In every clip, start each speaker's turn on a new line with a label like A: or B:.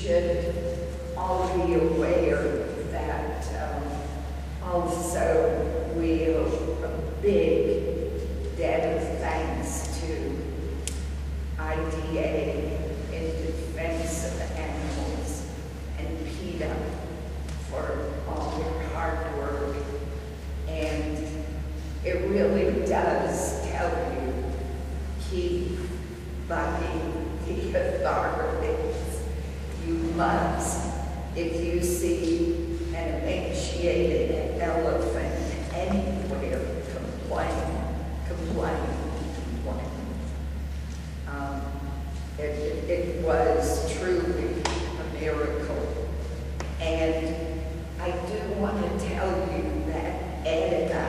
A: should all be aware that also we owe a big debt of thanks to IDA in defense of animals and PETA for all their hard work. And it really does tell you, keep bucking the authorities. You must. If you see an emaciated elephant anywhere, complain. It was truly a miracle. And I do want to tell you that Ed and I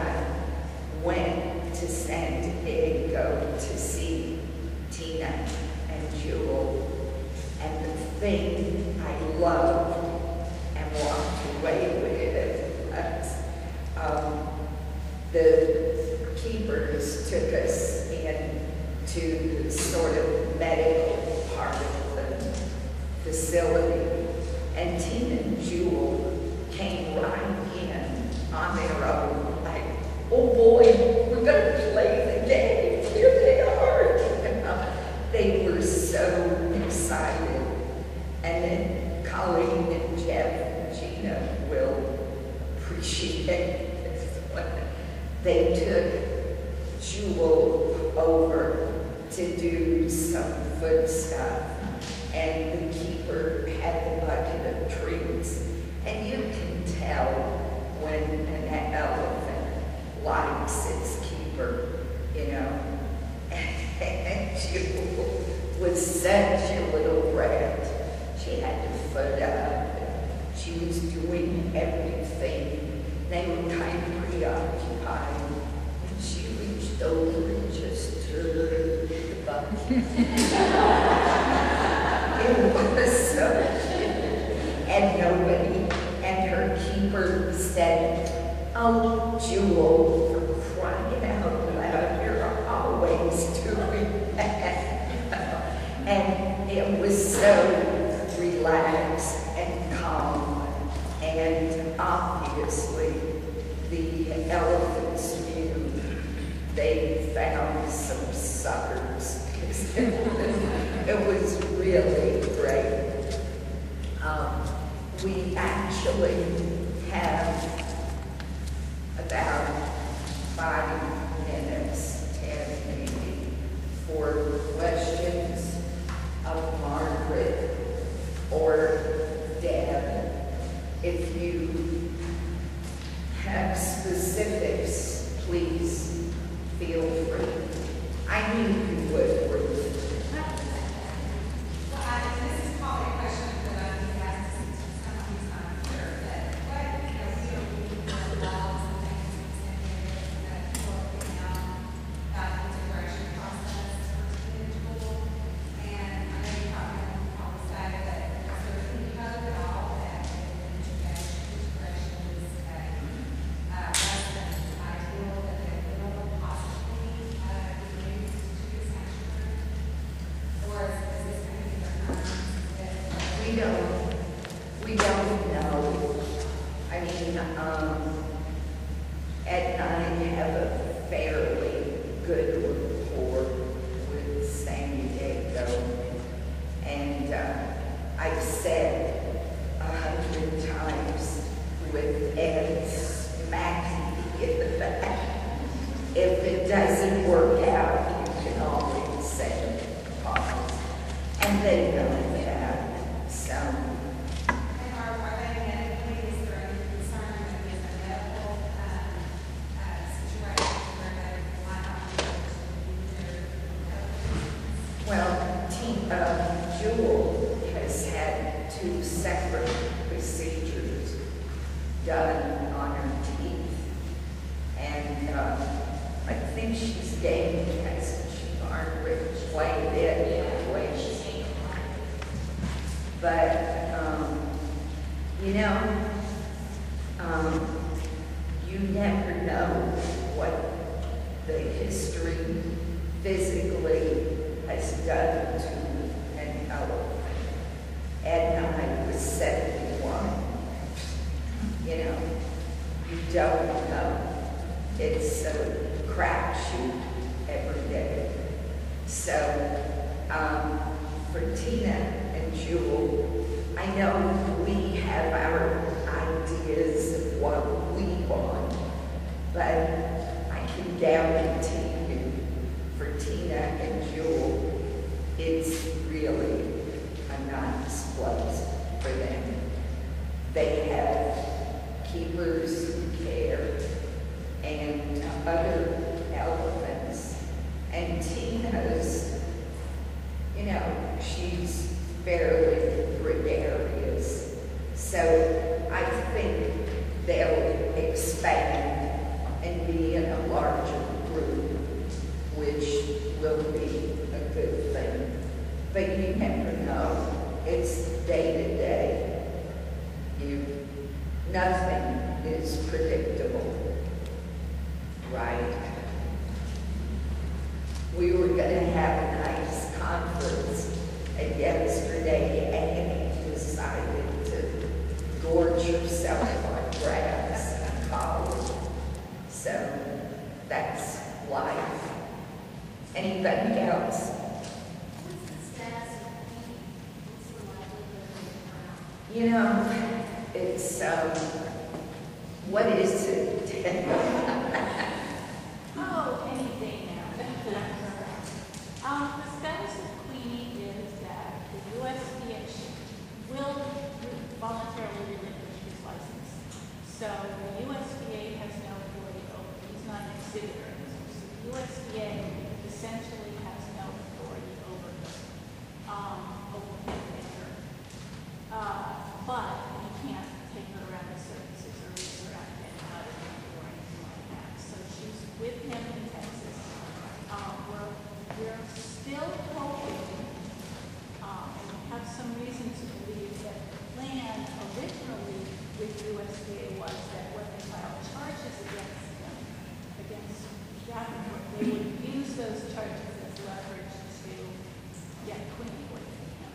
A: went to San Diego to see Tina and Jewel. And the thing I loved and walked away with was the keepers took us in to the sort of medical part of the facility. And Tina and Jewel came right in on their own, like, oh boy, we're gonna play the game. Here they are. They were so excited. And then Colleen and Jeff and Gina will appreciate this one. They took Jewel over to do some food stuff, and the keeper had the bucket of treats. And you can tell when an elephant likes its keeper, you know. And Jewel was such a little brat. She had to foot up. She was doing everything. They were kind of preoccupied. And she reached over and just turned the bucket. It was so cute. And nobody, and her keeper said, oh, Jewel, for crying out loud, you're always doing that. And it was so relaxed and calm, and obviously the elephants knew they found some suckers. It was really great. We actually have about 5 minutes, 10 maybe, for questions of Margaret or Deb. If you have specifics, please feel free. I knew you would, Ruth.
B: This is probably a question that I've been asked some of these times here, but what the laws and things that work down that integration process for individual. And I know you probably say that there's any code at all that integration is less than ideal, that it will possibly be used to the sanctuary? Or is this going to be different?
A: We don't know. I mean, Ed and I have a fairly good rapport with San Diego, and I've said 100 times with Ed smacking me in the back, if it doesn't work out, you can always say PAWS, and they know that. So.
B: And are they medically, is there any concern that there's a medical situation where they might not be able to do their
A: Jewel has had 2 separate procedures done on her teeth, and I think she's gained, hasn't she, Margaret, quite a bit of weight. But, you know, you never know what the history physically has done to an elephant. and I was 71. You know, you don't know. It's a crapshoot every day. So, for Tina and Jewel, I know we have our ideas of what we want, but I can guarantee you, for Tina and Jewel, it's really a nice place for them. They have keepers who care and other elephants. And Tina's, you know, she's fairly gregarious. So I think they'll expand and be in a larger group, which will be a good thing. But you never know. It's day to day. Nothing is predictable, right? We were going to have a nice conference, and yesterday Annie decided to gorge herself on grass in college. So that's life. Anybody else? You know, it's, what is it?
C: Oh, any day now. The status of Queenie is that the USDA will voluntarily relinquish his license. So the USDA has no authority over him. He's not an exhibitor. So the USDA essentially has no authority over him. But you can't take her around the services or leave her out at or anything like that. So she's with him in Texas. We're still hoping, and we have some reason to believe that the plan originally with USDA was that when they filed charges against him, against Davenport, they would use those charges as leverage to get Queenie away from him.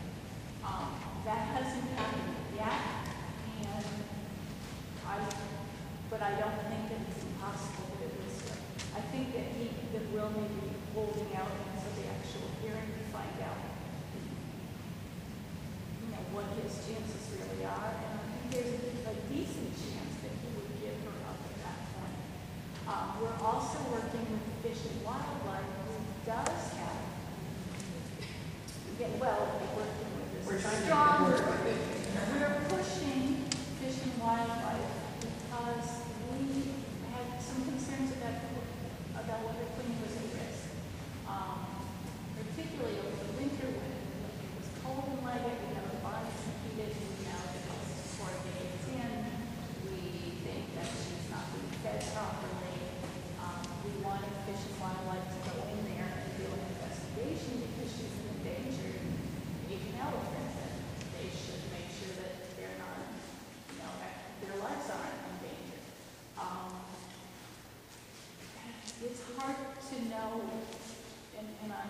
C: That hasn't happened yet, but I don't think it's impossible that it was. I think that Will may be holding out until the actual hearing to find out, what his chances really are. And I think there's a decent chance that he would give her up at that point. We're also working with Fish and Wildlife, who does have. We're working with this.
D: We're trying
C: stronger.
D: to get
C: We're pushing Fish and Wildlife because we had some concerns about whether Queenie was at risk, particularly over the winter when it was cold and light. We have the bodies heated, and now that it's 4 days in, we think that she's not being fed properly. We wanted Fish and Wildlife to go in there and do an investigation because she's an endangered Asian elephant, and they should make sure that they're not, their lives aren't endangered. It's hard to know, and I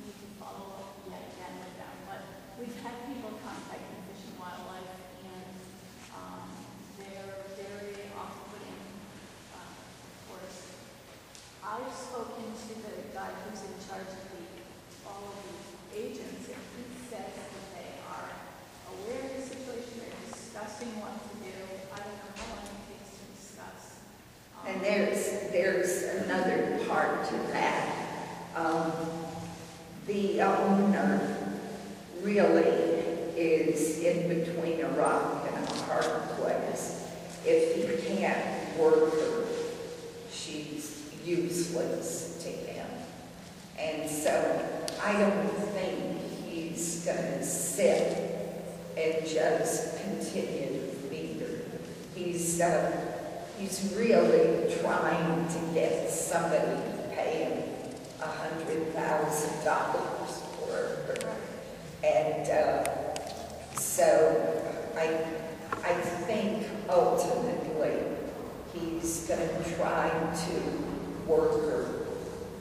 C: need to follow up yet again with them, but we've had people contacting Fish and Wildlife, and they're very off-putting, of course. I've spoken to the guy who's in charge of all of the agents, and he says that they are aware of the situation, they're discussing what to do. I don't know how long it takes to discuss.
A: And there's another part to that. The owner really is in between a rock and a hard place. If he can't work her, she's useless to him. And so I don't think he's going to sit and just continue to feed her. He's really trying to get somebody to pay him $100,000 for her. And so I think ultimately he's going to try to work her,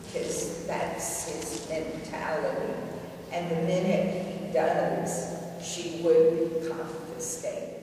A: because that's his mentality. And the minute he does, she would be confiscated.